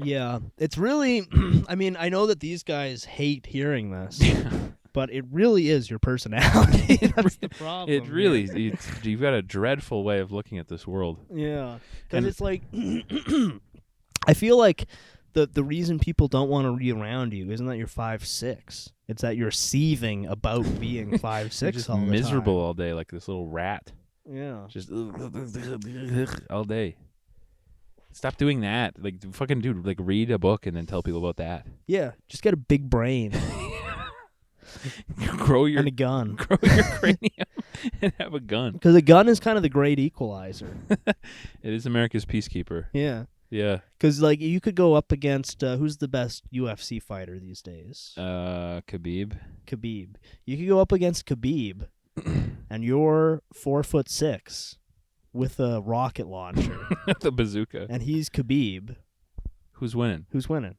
Yeah, it's really. I mean, I know that these guys hate hearing this, but it really is your personality. That's the problem. It really, you've got a dreadful way of looking at this world. Yeah, because it's like, I feel like the reason people don't want to be around you isn't that you're 5'6". It's that you're seething about being 5'6". You're just all the miserable time. all day, like this little rat. Yeah. Just all day. Stop doing that. Like, fucking dude, like, read a book and then tell people about that. Yeah, just get a big brain Grow your and a gun. grow your cranium and have a gun. Because a gun is kind of the great equalizer. It is America's peacekeeper. Yeah. Yeah. Because, like, you could go up against, who's the best UFC fighter these days? Khabib. Khabib. You could go up against Khabib, and you're 4'6" with a rocket launcher. The bazooka. And he's Khabib. Who's winning? Who's winning?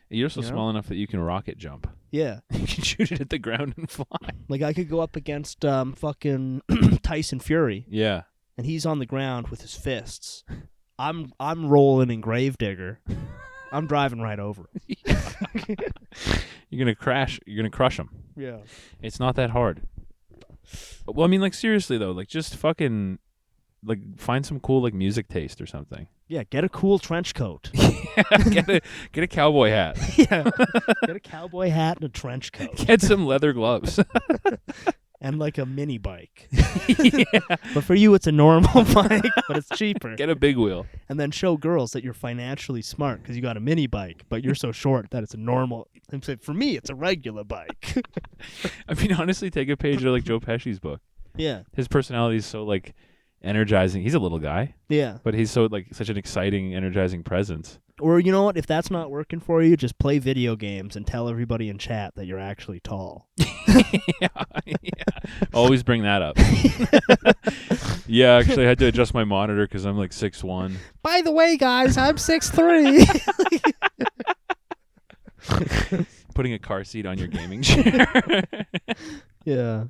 You're so You know? small enough that you can rocket jump. Yeah. You can shoot it at the ground and fly. Like, I could go up against fucking Tyson Fury, Yeah. and he's on the ground with his fists. I'm rolling in Gravedigger. I'm driving right over him. You're gonna crash. You're gonna crush them. Yeah. It's not that hard. Well, I mean, like, seriously though, like, just fucking, like, find some cool, like, music taste or something. Yeah, get a cool trench coat. get a cowboy hat. Yeah. Get a cowboy hat and a trench coat. Get some leather gloves. And like a mini bike. Yeah. But for you, it's a normal bike, but it's cheaper. Get a big wheel. And then show girls that you're financially smart because you got a mini bike, but you're so short that it's a normal. And say, for me, it's a regular bike. I mean, honestly, take a page out of, like, Joe Pesci's book. Yeah. His personality is so, like, energizing. He's a little guy, Yeah. but he's so, like, such an exciting, energizing presence. Or you know what? If that's not working for you, just play video games and tell everybody in chat that you're actually tall. Yeah. Always bring that up. Yeah, actually, I had to adjust my monitor because I'm like 6'1". By the way, guys, I'm 6'3". Putting a car seat on your gaming chair. Yeah.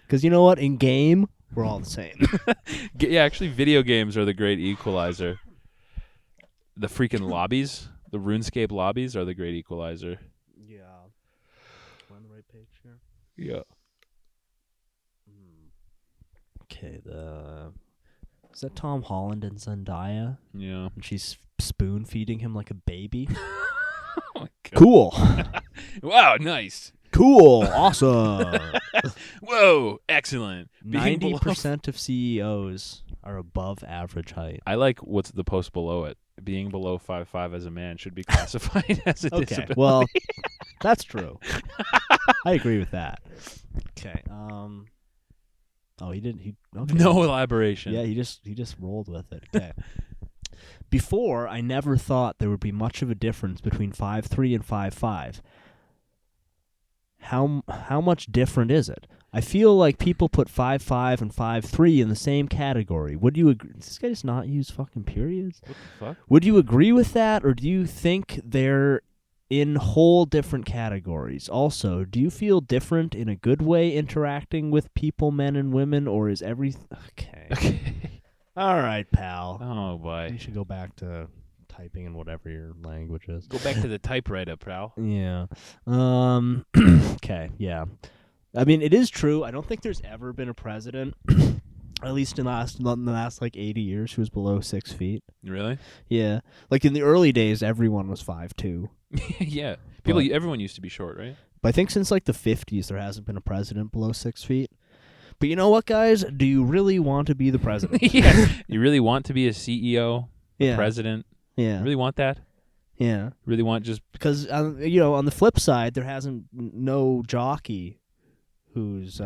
Because you know what? In game, we're all the same. Yeah, actually, video games are the great equalizer. The freaking lobbies, the RuneScape lobbies are the great equalizer. Yeah. Am I on the right page here? Yeah. Okay, is that Tom Holland and Zendaya? Yeah. And she's spoon feeding him like a baby. Oh my God. Cool. Wow, nice. Cool. Awesome. Whoa, excellent. 90% of CEOs are above average height. I like what's the post below it. Being below 5'5" as a man should be classified as a disability. Well, that's true. I agree with that. Okay. Oh, he didn't. Okay. No elaboration. Yeah, he just rolled with it. Okay. Before, I never thought there would be much of a difference between 5'3" and 5'5". How much different is it? I feel like people put 5'5" and 5'3" in the same category. Would you agree? Does this guy just not use fucking periods? What the fuck? Would you agree with that, or do you think they're in whole different categories? Also, do you feel different in a good way interacting with people, men and women, or is everything... Okay. All right, pal. Oh, boy. You should go back to typing in whatever your language is. Go back to the typewriter, pal. Yeah. Okay, yeah. I mean, it is true. I don't think there's ever been a president, at least in the last like 80 years, who was below 6 feet. Really? Yeah. Like in the early days, everyone was 5'2". Yeah. Everyone used to be short, right? But I think since like the 50s, there hasn't been a president below 6 feet. But you know what, guys? Do you really want to be the president? Yeah. You really want to be a CEO, Yeah. president? Yeah. You really want that? Yeah. You really want just... Because, on the flip side, there hasn't no jockey who's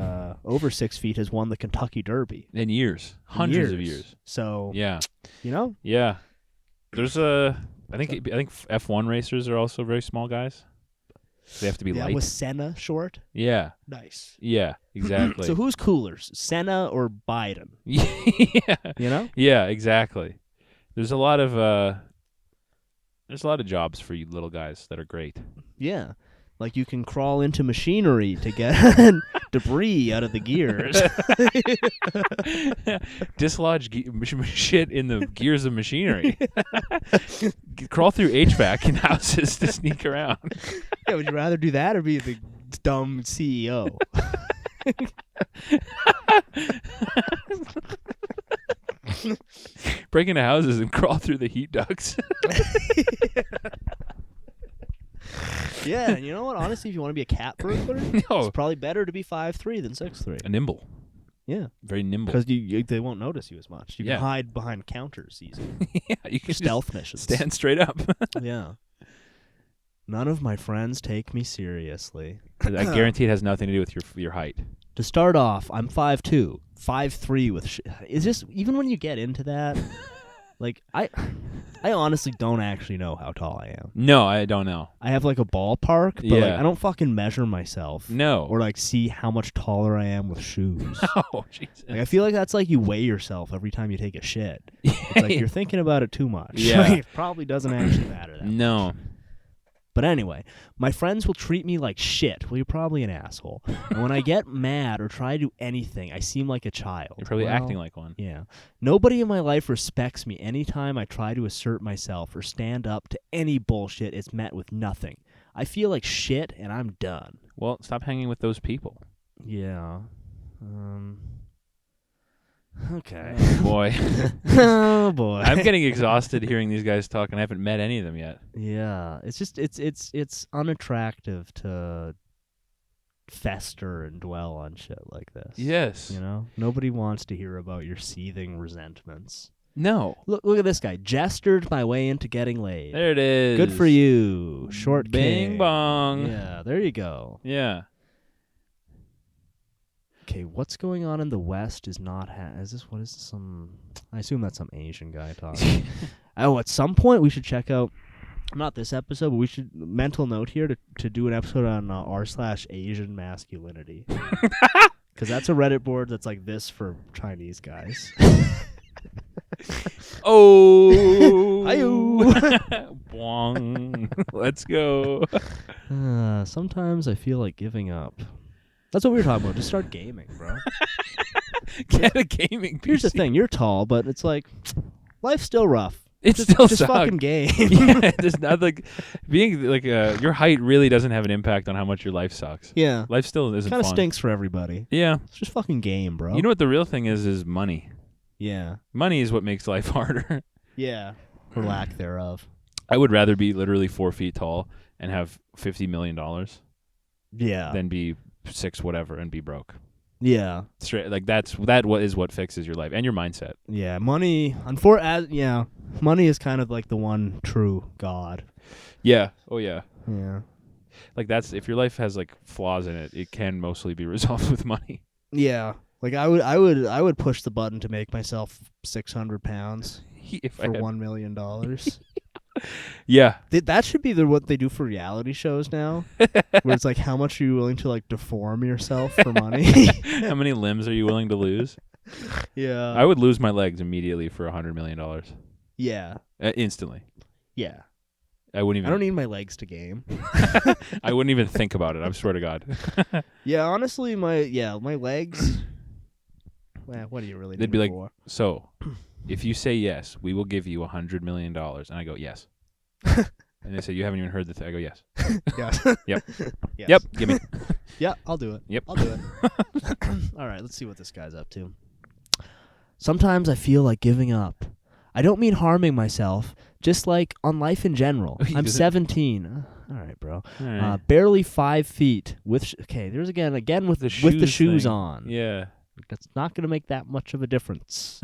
over 6 feet has won the Kentucky Derby. In years. Hundreds of years. So, Yeah. Yeah. There's I think F1 racers are also very small guys. They have to be light. Was Senna short? Yeah. Nice. Yeah, exactly. So who's cooler, Senna or Biden? Yeah. Yeah, exactly. There's a lot of jobs for you little guys that are great. Yeah. Like you can crawl into machinery to get debris out of the gears. Dislodge shit in the gears of machinery. Crawl through HVAC in houses to sneak around. Yeah, would you rather do that or be the dumb CEO? Break into houses and crawl through the heat ducts. Yeah, and you know what? Honestly, if you want to be a cat burglar, it's probably better to be 5'3" than 6'3". A nimble. Yeah. Very nimble. Because they won't notice you as much. You can hide behind counters easily. Yeah, you can stealth missions. Stand straight up. Yeah. None of my friends take me seriously. I guarantee it has nothing to do with your height. To start off, I'm 5'2", 5'3" with is this even when you get into that? Like I honestly don't actually know how tall I am. No, I don't know. I have like a ballpark, but like I don't fucking measure myself. No. Or like see how much taller I am with shoes. Oh, Jesus. Like I feel like that's like you weigh yourself every time you take a shit. It's like you're thinking about it too much. Yeah. Like, it probably doesn't actually matter that much. No. But anyway, my friends will treat me like shit. Well, you're probably an asshole. And when I get mad or try to do anything, I seem like a child. You're probably acting like one. Yeah. Nobody in my life respects me. Anytime I try to assert myself or stand up to any bullshit, it's met with nothing. I feel like shit, and I'm done. Well, stop hanging with those people. Yeah. Okay. Oh, boy. Oh, boy. I'm getting exhausted hearing these guys talk, and I haven't met any of them yet. Yeah. It's just, it's unattractive to fester and dwell on shit like this. Yes. You know? Nobody wants to hear about your seething resentments. No. Look at this guy. Gestured my way into getting laid. There it is. Good for you. Short Bing king. bong. Yeah, there you go. Yeah. Okay, what's going on in the West is not... what is this, some... I assume that's some Asian guy talking. Oh, at some point we should check out... Not this episode, but we should... Mental note here to do an episode on r/Asian masculinity. Because that's a Reddit board that's like this for Chinese guys. Oh. Ayo. Bwong. Let's go. Sometimes I feel like giving up. That's what we were talking about. Just start gaming, bro. Get a gaming PC. Here's the thing. You're tall, but it's like, life's still rough. It still just sucks. fucking game. Yeah, just not like being like your height really doesn't have an impact on how much your life sucks. Yeah. Life still isn't Kind of fun. stinks for everybody. Yeah. It's just fucking game, bro. You know what the real thing is money. Yeah. Money is what makes life harder. Yeah. Or lack thereof. I would rather be literally 4 feet tall and have $50 million Yeah. than be 6 whatever and be broke. Yeah. Straight like that is what fixes your life and your mindset. Yeah. Money. Money is kind of like the one true god. Yeah. Oh yeah. Yeah. Like that's if your life has like flaws in it, it can mostly be resolved with money. Yeah. Like I would push the button to make myself 600 pounds for $1 million. Yeah. That should be what they do for reality shows now, where it's like, how much are you willing to like deform yourself for money? How many limbs are you willing to lose? Yeah. I would lose my legs immediately for $100 million. Yeah. Instantly. Yeah. I wouldn't even. I don't need my legs to game. I wouldn't even think about it. I swear to God. Yeah, honestly, my legs. Well, what do you really? They'd be like, for? So, if you say yes, we will give you $100 million, and I go yes. And they say you haven't even heard the thing. I go yes. Yes. Yep. Yes. Yep. Give me. Yeah, I'll do it. Yep. I'll do it. All right, let's see what this guy's up to. Sometimes I feel like giving up. I don't mean harming myself, just like on life in general. I'm 17. All right, bro. All right. Barely 5 feet. There's again with the shoes thing. on. Yeah. That's not going to make that much of a difference.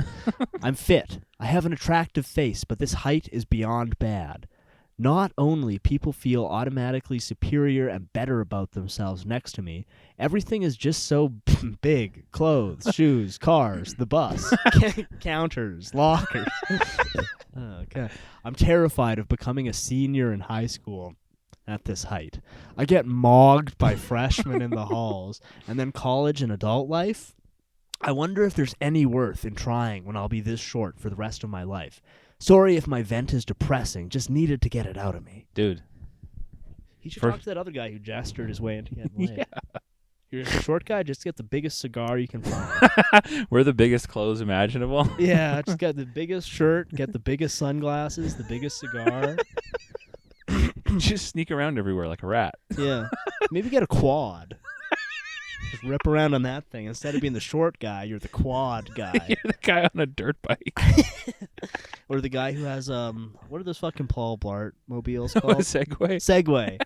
I'm fit. I have an attractive face, but this height is beyond bad. Not only people feel automatically superior and better about themselves next to me, everything is just so big. Clothes, shoes, cars, the bus, counters, lockers. Okay. I'm terrified of becoming a senior in high school at this height. I get mogged by freshmen in the halls, and then college and adult life. I wonder if there's any worth in trying when I'll be this short for the rest of my life. Sorry if my vent is depressing, just needed to get it out of me. Dude. He should talk to that other guy who gestured his way into getting laid. Yeah. You're a short guy, just get the biggest cigar you can find. Wear the biggest clothes imaginable. Yeah, just get the biggest shirt, get the biggest sunglasses, the biggest cigar. Just sneak around everywhere like a rat. Yeah. Maybe get a quad. Just rip around on that thing. Instead of being the short guy, you're the quad guy. You're the guy on a dirt bike. Or the guy who has, what are those fucking Paul Blart mobiles A called? Segway. Segway.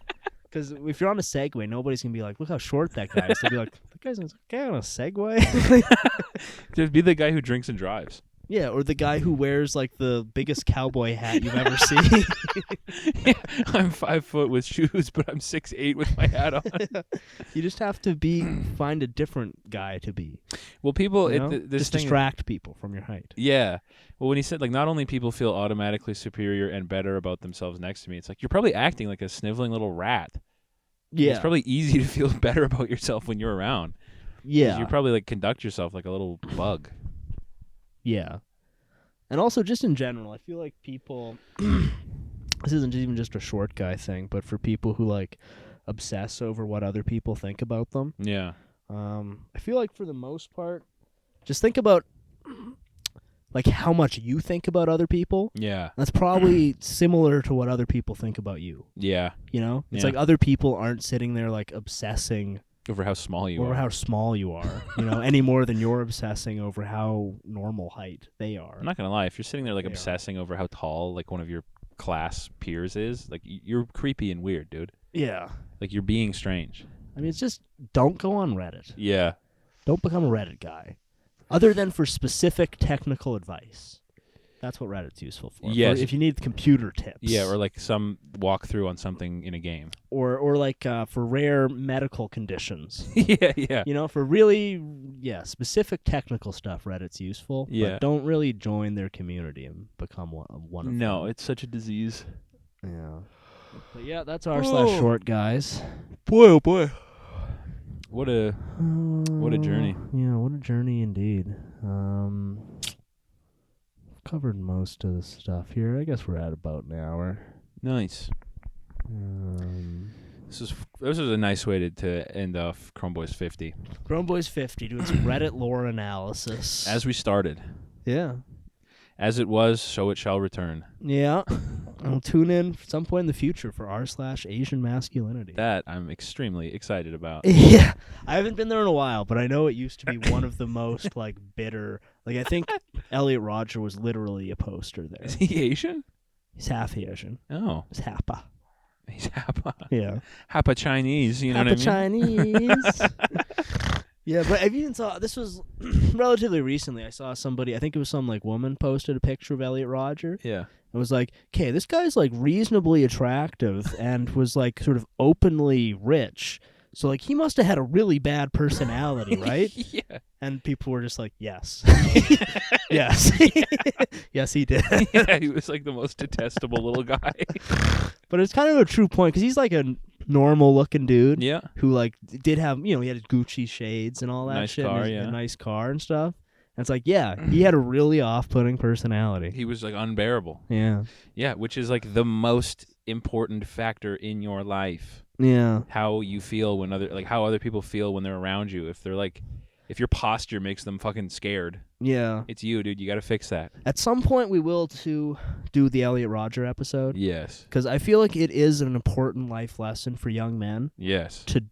Because if you're on a Segway, nobody's going to be like, look how short that guy is. They'll be like, that guy's on a Segway? Just be the guy who drinks and drives. Yeah, or the guy who wears, like, the biggest cowboy hat you've ever seen. Yeah, I'm 5 foot with shoes, but I'm 6'8" with my hat on. You just have to find a different guy to be. Well, people... You know? this just thing distract people from your height. Yeah. Well, when he said, like, not only people feel automatically superior and better about themselves next to me, it's like, you're probably acting like a sniveling little rat. Yeah. It's probably easy to feel better about yourself when you're around. Yeah. You probably, like, conduct yourself like a little bug. Yeah. And also, just in general, I feel like people... this isn't even just a short guy thing, but for people who, like, obsess over what other people think about them. Yeah. I feel like for the most part, just think about... like how much you think about other people. Yeah. That's probably similar to what other people think about you. Yeah. You know? It's Yeah. like other people aren't sitting there like obsessing Over how small you over are. how small you are, you know, any more than you're obsessing over how normal height they are. I'm not going to lie. If you're sitting there, like, They are. obsessing over how tall, like, one of your class peers is, like, you're creepy and weird, dude. Yeah. Like, you're being strange. I mean, it's just don't go on Reddit. Yeah. Don't become a Reddit guy. Other than for specific technical advice. That's what Reddit's useful for. Yes. For if you need computer tips. Yeah, or, like, some walkthrough on something in a game. Or like for rare medical conditions. Yeah, yeah. You know, for really, specific technical stuff, Reddit's useful. Yeah. But don't really join their community and become one of them. No, it's such a disease. Yeah. But yeah, that's r/short guys. Boy, oh boy. What a journey. Yeah, what a journey indeed. Covered most of the stuff here. I guess we're at about an hour. Nice. This was a nice way to end off Chromeboys 50. Chromeboys 50 doing some Reddit lore analysis. As we started. Yeah. As it was, so it shall return. Yeah. I'll tune in at some point in the future for r/Asian masculinity. That I'm extremely excited about. Yeah. I haven't been there in a while, but I know it used to be one of the most, like, bitter. Like, I think Elliot Rodger was literally a poster there. Is he Asian? He's half Asian. Oh. He's Hapa. He's Hapa. Yeah. Hapa Chinese, you know Hapa what I mean? Chinese. Yeah, but I even saw, this was relatively recently, I saw somebody, I think it was some, like, woman posted a picture of Elliot Rodger. Yeah. It was like, okay, this guy's, like, reasonably attractive and was, like, sort of openly rich. So, like, he must have had a really bad personality, right? Yeah. And people were just like, yes. Yes. Yes, he did. Yeah, he was like the most detestable little guy. But it's kind of a true point, because he's, like, a normal-looking dude. Yeah. Who, like, did have, you know, he had his Gucci shades and all that Nice shit. car, and yeah. a nice car and stuff. And it's like, yeah, he had a really off-putting personality. He was like unbearable. Yeah. Yeah, which is like the most important factor in your life. Yeah. How you feel when how other people feel when they're around you. If they're like, if your posture makes them fucking scared, Yeah. it's you, dude. You got to fix that. At some point, we will do the Elliot Rodger episode. Yes. Because I feel like it is an important life lesson for young men Yes. to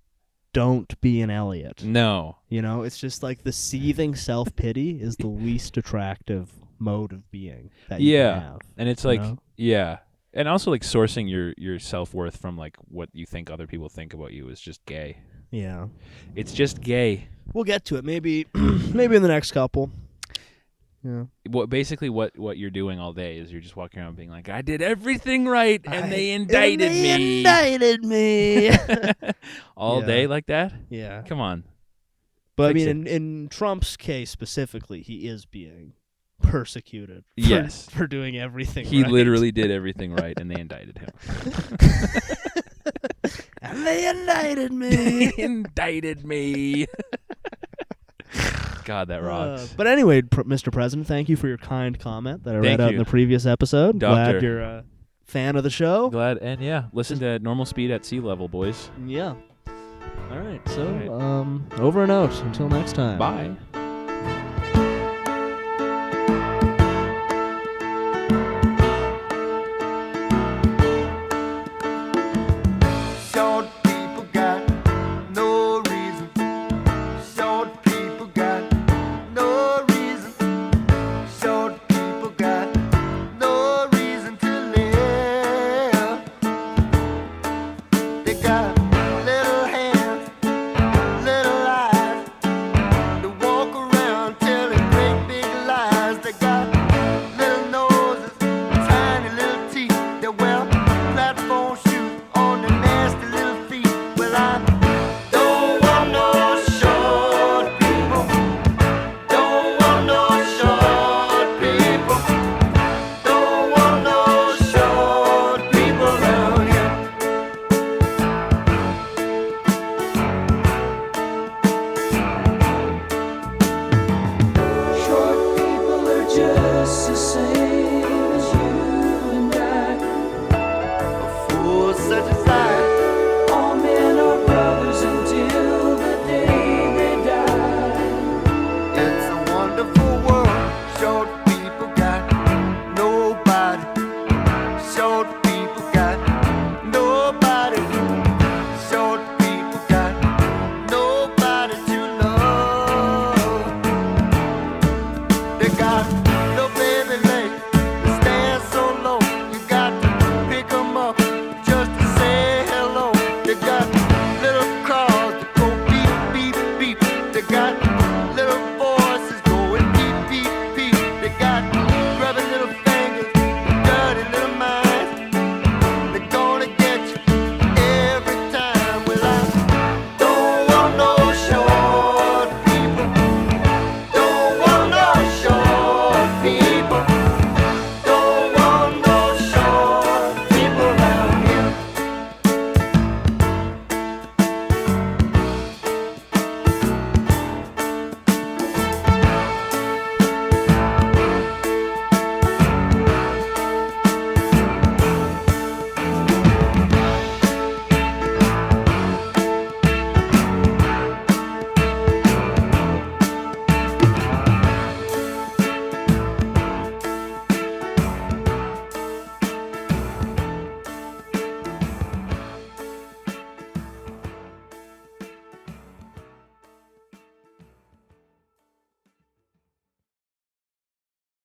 don't be an Elliot. No. You know, it's just like the seething self-pity is the least attractive mode of being that you can have. And it's you like, know? yeah. And also like sourcing your self-worth from like what you think other people think about you is just gay. Yeah. It's just gay. We'll get to it. Maybe in the next couple. Yeah. What you're doing all day is you're just walking around being like, I did everything right, and they indicted me. Indicted me. All Yeah. day like that? Yeah. Come on. But Fix I mean, in Trump's case specifically, he is being persecuted. Yes. For doing everything He right. literally did everything right, and they indicted him. And they indicted me. They indicted me. God, that rocks. But anyway, Mr. President, thank you for your kind comment that I Thank read out you. in the previous episode. Doctor. Glad you're Fan of the show? Glad. And yeah, listen to Normal Speed at Sea Level, boys. Yeah. All right. So, All right. over and out. Until next time. Bye. Short people got no reason. Short people got no reason. Short people got no reason to live. They got little hands, little eyes. They walk around telling great big lies. They got little noses, tiny little teeth. They wear platform shoes on their nasty little feet. Well, I don't want no short people. Don't want no short people. Don't want no short people around here. Short people are just the same as you and I. Fools such as I. All men are brothers until the day they die. It's a wonderful world. Short people got nobody. Short people got nobody. Short people got nobody to love. They got